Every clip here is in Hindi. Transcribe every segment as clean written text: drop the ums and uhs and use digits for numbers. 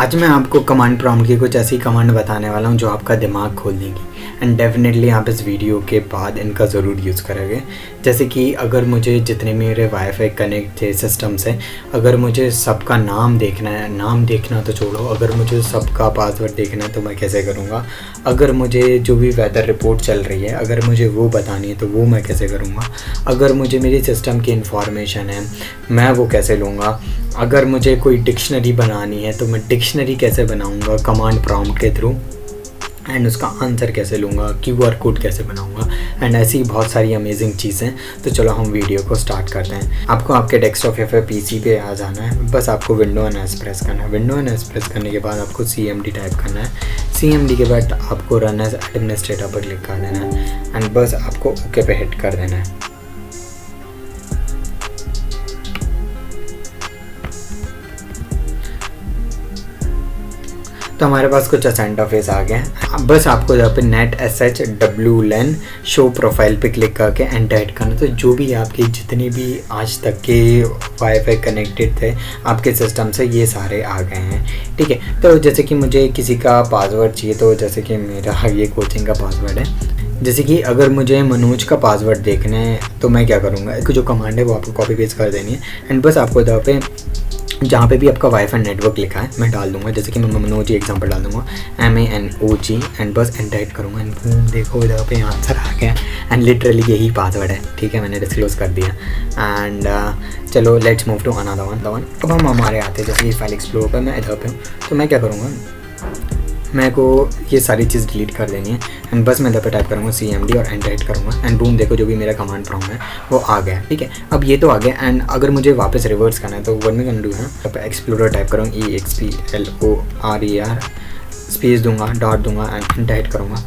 आज मैं आपको कमांड प्रॉम्प्ट की कुछ ऐसी कमांड बताने वाला हूँ जो आपका दिमाग खोल देंगी एंड डेफिनेटली आप इस वीडियो के बाद इनका ज़रूर यूज़ करोगे। जैसे कि अगर मुझे जितने मेरे वाईफाई कनेक्ट थे सिस्टम से, अगर मुझे सबका नाम देखना है, नाम देखना तो छोड़ो, अगर मुझे सबका पासवर्ड देखना है तो मैं कैसे करूँगा। अगर मुझे जो भी वेदर रिपोर्ट चल रही है अगर मुझे वो बतानी है तो वो मैं कैसे करूँगा। अगर मुझे मेरी सिस्टम की इन्फॉर्मेशन है मैं वो कैसे लूँगा। अगर मुझे कोई डिक्शनरी बनानी है तो मैं डिक्शनरी कैसे बनाऊँगा कमांड प्रॉम्प्ट के थ्रू, एंड उसका आंसर कैसे लूँगा, QR कोड कैसे बनाऊँगा, एंड ऐसी बहुत सारी अमेजिंग चीज़ें। तो चलो हम वीडियो को स्टार्ट करते हैं। आपको आपके डेस्कटॉप या फिर PC पे आ जाना है। बस आपको विंडो एंड एस प्रेस करना है। विंडो एंड एस प्रेस करने के बाद आपको CMD टाइप करना है। CMD के बाद आपको रन एज एडमिनिस्ट्रेटर पर क्लिक कर देना है एंड बस आपको ओके पे हिट कर देना है। तो हमारे पास कुछ ऐसा इंटरफेस आ गया है। बस आपको यहाँ पे नेट SHWLAN शो प्रोफाइल पे क्लिक करके एंटर हिट करना। तो जो भी आपकी जितनी भी आज तक के वाईफाई कनेक्टेड थे आपके सिस्टम से ये सारे आ गए हैं, ठीक है। तो जैसे कि मुझे किसी का पासवर्ड चाहिए, तो जैसे कि मेरा ये कोचिंग का पासवर्ड है। जैसे कि अगर मुझे मनोज का पासवर्ड देखना है तो मैं क्या करूँगा, जो कमांड है वो आपको कॉपी पेस्ट कर देनी है एंड बस आपको यहाँ पे जहाँ पे भी आपका वाईफाई नेटवर्क लिखा है मैं डाल दूंगा। जैसे कि मैं मनोज एग्जांपल डाल दूंगा MANOG एंड बस एंटर हिट करूँगा एंड देखो इधर पे आंसर आ गया एंड लिटरली यही पासवर्ड है, ठीक है। मैंने डिस्क्लोज कर दिया एंड चलो let's move to another one. अब हम हमारे आते हैं जैसे कि फाइल एक्सप्लोर पर मैं इधर पे हूँ, तो मैं क्या करूँगा, मेरे को ये सारी चीज़ डिलीट कर देनी है एंड बस मैं इधर पे टाइप करूँगा CMD और एंटर हिट करूँगा एंड बूम देखो जो भी मेरा कमांड प्रॉम्प्ट है वो आ गया, ठीक है। अब ये तो आ गया एंड अगर मुझे वापस रिवर्स करना है तो वन में कैन डू है, यहाँ पे एक्सप्लोरर टाइप करूँगा EXPLORER स्पेस दूंगा, डॉट दूंगा एंड एंटर हिट करूँगा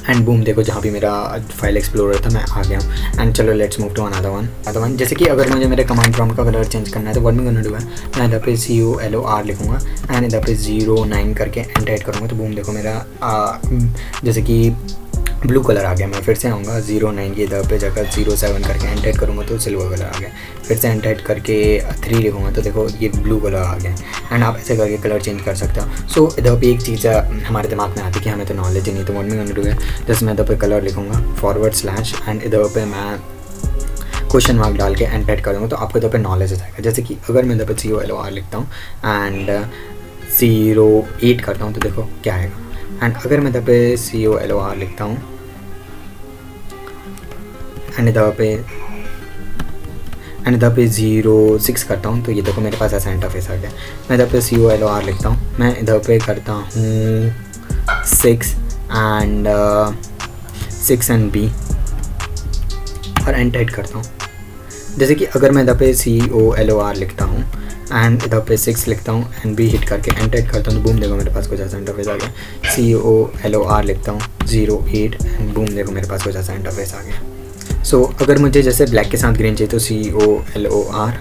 एंड बूम देखो जहाँ भी मेरा फाइल एक्सप्लोरर था मैं आ गया हूँ। एंड चलो let's move to another one. जैसे कि अगर मुझे मेरे कमांड प्रॉम्प्ट का कलर चेंज करना है तो वन में करना है, मैं इधर पे COLOR लिखूँगा एंड इधर पे 09 करके एंटर हिट करूँगा। तो बूम देखो मेरा जैसे कि ब्लू कलर आ गया। मैं फिर से आऊँगा 09 की इधर पे जाकर 07 करके एंटर हिट करूँगा तो सिल्वर कलर आ गया। फिर से एंटर हिट करके 3 लिखूँगा तो देखो ये ब्लू कलर आ गया एंड आप ऐसे करके कलर चेंज कर सकते हो। सो इधर पे एक चीज़ हमारे दिमाग में आती है कि हमें तो नॉलेज ही नहीं, तो वन में करना है जैसे मैं इधर पे कलर लिखूँगा / एंड इधर पे मैं क्वेश्चन मार्क डाल के एंटर हिट करूँगा तो आपको इधर पे नॉलेज आ जाएगा। जैसे कि अगर मैं इधर पे COLOR लिखता हूँ एंड 08 करता हूँ तो देखो क्या आएगा। एंड अगर मैं इधर पे COLOR लिखता हूँ एंड इधर पे 06 करता हूँ तो ये देखो मेरे पास ऐसा इंटरफेस आ गया। मैं इधर पे COLOR लिखता हूँ, मैं इधर पे करता हूँ 6 एंड B और एंटर हिट करता हूँ। जैसे कि अगर मैं इधर पे COLOR लिखता हूँ एंड इधर पे 6 लिखता हूँ एंड B हिट करके एंटर हिट करता हूँ तो बूम देखो मेरे पास कुछ ऐसा इंटरफेस आ गया। COLOR लिखता हूँ 08 एंड बूम देखो मेरे पास कुछ ऐसा इंटरफेस आ गया। सो अगर मुझे जैसे ब्लैक के साथ ग्रीन चाहिए तो COLOR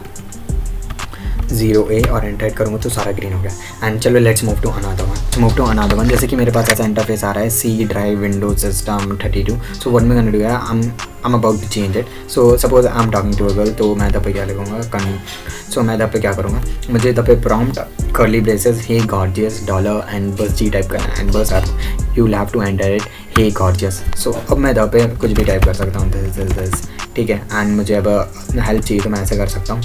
0A और एंटर हिट करूँगा तो सारा ग्रीन हो गया। एंड चलो let's move to another one. जैसे कि मेरे पास ऐसा इंटरफेस आ रहा है C drive Windows system 32। So what मैं कैन डू है, I am about to change it. So suppose I am talking to a girl, तो मैं इधर पे क्या लिखूँगा सो मैं इधर पे क्या करूँगा, मुझे इधर पे prompt curly braces hey gorgeous dollar and बस G टाइप करना है एंड बस आप you have to enter it hey gorgeous. So अब मैं इधर पे कुछ भी टाइप कर सकता हूँ दिस, ठीक है। एंड मुझे अब हेल्प चाहिए तो मैं ऐसे कर सकता हूँ।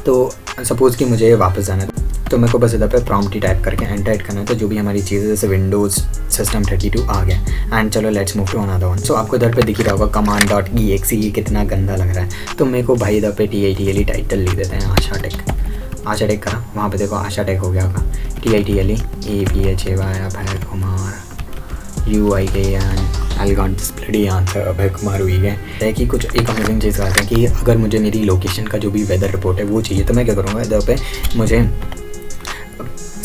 तो सपोज़ कि मुझे वापस जाना है तो मेरे को बस इधर पे प्रॉम्प्ट ही टाइप करके एंटर हिट करना है तो जो भी हमारी चीज़ है जैसे विंडोज़ सिस्टम 32 आ गया। एंड चलो let's move to another one. So आपको इधर पे दिख रहा होगा command.exe, ये कितना गंदा लग रहा है। तो मेरे को भाई इधर पे TITLE टाइटल लिख देते हैं आशा टेक करा, वहाँ पे देखो आशा टेक हो गया होगा TITLE APHAY Abhay Kumar UIKN I got this bloody answer Abhay Kumar हुई है कि कुछ एक अमेजिंग चीज़ आता है कि अगर मुझे मेरी लोकेशन का जो भी वेदर रिपोर्ट है वो चाहिए तो मैं क्या करूँगा, इधर पे मुझे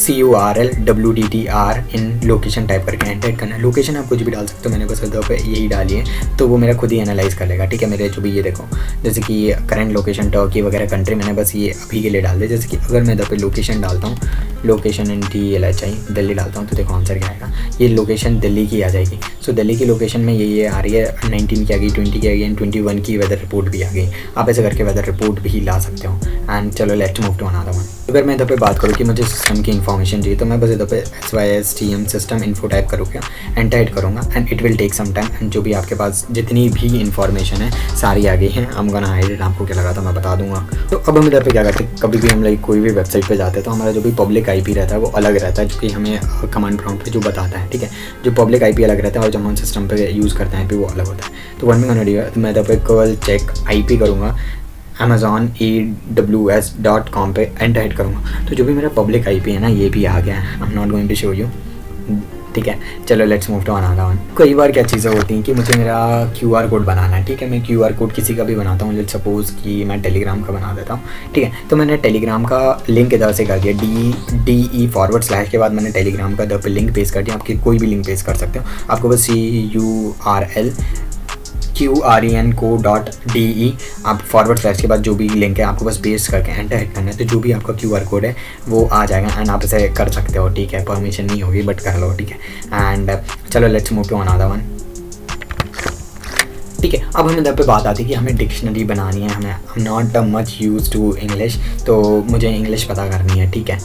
CURL इन लोकेशन टाइप करके एंटर हिट करना है। लोकेशन आप कुछ भी डाल सकते हो, मैंने बस इधर पे यही डाली है तो वो मेरा खुद ही एनालाइज कर लेगा, ठीक है। मेरे जो भी ये देखो जैसे कि करंट लोकेशन टर्की वगैरह कंट्री मैंने बस ये अभी के लिए डाल दिया। जैसे कि अगर मैं इधर पे लोकेशन डालता हूँ, लोकेशन इन DLHI दिल्ली डालता हूँ तो देखो आंसर क्या आएगा, ये लोकेशन दिल्ली की आ जाएगी। सो दिल्ली की लोकेशन में ये आ रही है 19 की आ गई, 20 की आ गई एंड 21 की वेदर रिपोर्ट भी आ गई। आप ऐसे करके वेदर रिपोर्ट भी ला सकते हो। एंड चलो let's move to another one. अगर मैं इधर पे बात करूँ कि मुझे सिस्टम की इन्फॉर्मेशन चाहिए तो मैं बस इधर पे SYSTM सिस्टम इन्फो टाइप करूँगा, एंटर हिट करूँगा and it will take some time. And जो भी आपके पास जितनी भी इन्फॉर्मेशन है सारी आ गई है। I'm gonna hide it, आपको क्या लगा था मैं बता दूंगा। तो अब हम इधर पे क्या करते हैं, कभी भी हम लाइक कोई भी वेबसाइट पे जाते हैं तो हमारा जो भी पब्लिक IP रहता है वो अलग रहता है, जो कि हमें कमांड प्रॉम्प्ट पे जो बताता है, ठीक है। जो पब्लिक IP अलग रहता है और जब हम सिस्टम पे यूज़ करते हैं IP वो अलग होता है। तो वन में मैं इधर पे केवल चेक IP करूँगा, Amazon AWS.com पे एंटर हिट करूँगा। तो जो भी मेरा पब्लिक IP है ना ये भी आ गया है। I am not going to show you, ठीक है। चलो let's move to another one. कई बार क्या चीज़ें होती हैं कि मुझे मेरा QR कोड बनाना है, ठीक है। मैं QR कोड किसी का भी बनाता हूँ, लेट्स सपोज कि मैं टेलीग्राम का बना देता हूँ, ठीक है। तो मैंने टेलीग्राम का लिंक इधर से कर दिया, DE के बाद मैंने टेलीग्राम का इधर पे लिंक पेस्ट कर दिया। आपकी कोई भी लिंक पेस्ट कर सकते हो, आपको बस CURLQREN.DE आप / के बाद जो भी लिंक है आपको बस पेस्ट करके एंटर हिट करना है। तो जो भी आपका QR कोड है वो आ जाएगा एंड आप इसे कर सकते हो, ठीक है। परमिशन नहीं होगी बट कर लो, ठीक है। एंड चलो let's move to another one, ठीक है। अब हम इधर पे बात आती है कि हमें डिक्शनरी बनानी है। हमें not much use to English, तो मुझे इंग्लिश पता करनी है, ठीक है।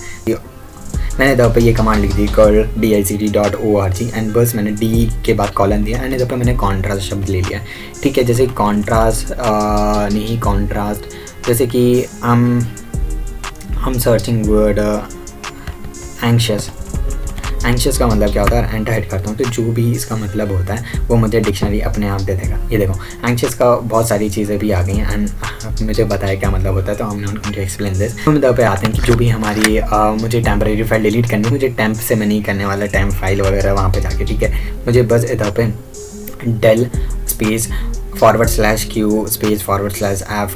मैंने इधर पे ये कमांड लिख दी dict.org एंड बस मैंने D के बाद कॉलन दिया एंड इधर पे मैंने कॉन्ट्रास्ट शब्द ले लिया, ठीक है। जैसे कॉन्ट्रास्ट जैसे कि हम सर्चिंग वर्ड एंग्शियस का मतलब क्या होता है, एंटर हिट करता हूँ तो जो भी इसका मतलब होता है वो मुझे डिक्शनरी अपने आप दे देगा। ये देखो एंग्शियस का बहुत सारी चीज़ें भी आ गई हैं एंड मुझे बताया क्या मतलब होता है, तो हम not going to explain this. हम इधर पे आते हैं कि जो भी हमारी मुझे टेम्परेरी फाइल डिलीट करनी है, मुझे टेम्प से मैं नहीं करने वाला, टेम्प फाइल वगैरह वहाँ पे जाके, ठीक है। मुझे बस इधर पे del space /Q space /app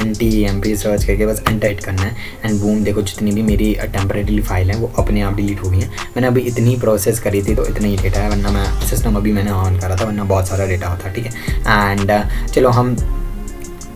NTEMP search करके बस एंटर हिट करना है एंड बूम, देखो जितनी भी मेरी टेम्परेरी फाइल है वो अपने आप डिलीट हो गई है। मैंने अभी इतनी प्रोसेस करी थी तो इतना ही डेटा है, वरना मैं सिस्टम अभी मैंने ऑन करा था वरना बहुत सारा डेटा होता, ठीक है। एंड चलो हम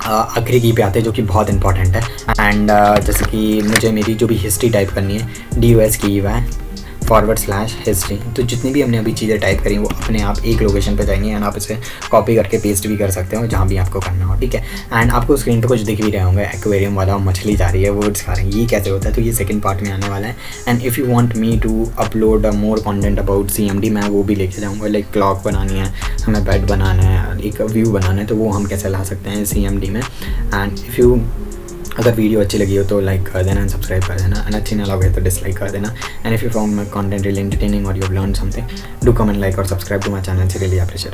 आखिरी की पे आते हैं जो कि बहुत इंपॉर्टेंट है। एंड जैसे कि मुझे मेरी जो भी हिस्ट्री टाइप करनी है, DOS की हुआ है /history। तो जितनी भी हमने अभी चीज़ें टाइप करी वो अपने आप एक लोकेशन पे जाएंगी एंड आप इसे कॉपी करके पेस्ट भी कर सकते हो जहाँ भी आपको करना हो, ठीक है। एंड आपको स्क्रीन पे कुछ दिख भी रहे होंगे, एक्वेरियम वाला मछली जा रही है, वर्ड्स खा रही है, ये कैसे होता है तो ये सेकंड पार्ट में आने वाला है। And if you want me to upload more content about CMD मैं वो भी लेके जाऊँगा, लाइक क्लॉक बनानी है, हमें बेड बनाना है, एक व्यू बनाना है, तो वो हम कैसे ला सकते हैं CMD में। एंड इफ़ यू अगर वीडियो अच्छी लगी हो तो लाइक कर देना एंड सब्सक्राइब कर देना एंड अच्छी ना लगे तो डिसलाइक कर देना। And if you found my content really entertaining और you have learn something, do comment, like और सब्सक्राइब टू माय चैनल, से रियली अप्रिशिएट।